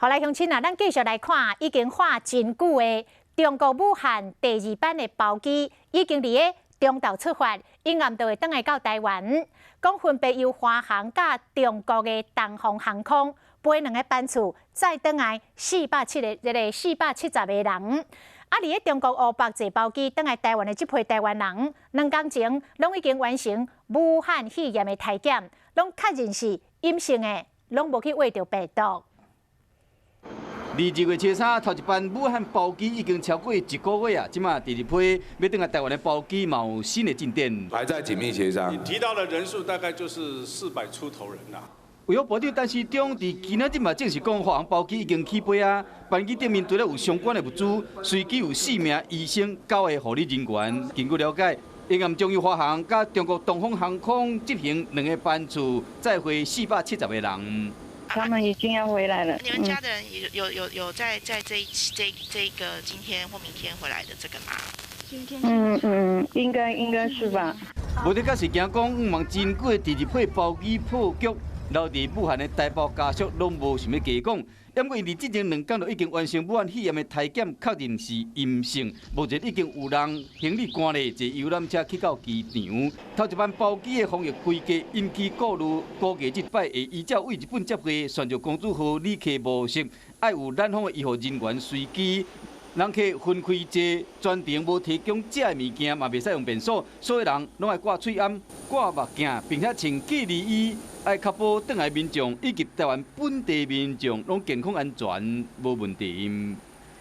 好来，乡亲啊，咱继续来看，已经画真久的中国武汉第2班的包机，已经伫个中昼出发，因暗就会返来到台湾。讲分别由华航甲中国的东方航空飞2个班次，再返来470个人。啊，伫个中国乌北坐包机返来台湾的这批台湾人，2天前拢已经完成武汉肺炎的体检，拢确认是阴性的，拢无去挖到病毒。 22月23头一班武汉包机已经超过1个月啊，即马第2批要登来台湾的包机嘛有新的进展，还在紧密协商。你提到的人数大概就是400出头人啦。为何部长陈时中伫今仔日嘛证实讲，华航包机已经起飞啊，班机顶面除了有相关的物资，随机有4名医生、9个护理人员。经过了解，因暗将由华航甲中国东方航空执行2个班次，载回470个人。 他们已经要回来了。你们家的人有在这个今天或明天回来的这个吗？今天应该是吧。无得解释惊讲，望真久的第2批包机破局，留伫武汉的台胞家属拢无想要加讲。因过因伫之前2天就已经完成武汉肺炎的体检，确认是阴性。目前已经有人行李赶咧坐游览车去到机场。头一班包机的防疫规划引起顾虑，估计这摆会依照为日本接回旋着公主号旅客模式，爱有咱方的医护人员随机。 人客分开坐，全程无提供食的物件，嘛袂使用便所，所有人拢爱挂喙罨、挂目镜，并且穿隔离衣，爱确保返来民众以及台湾本地民众拢健康安全，无问题。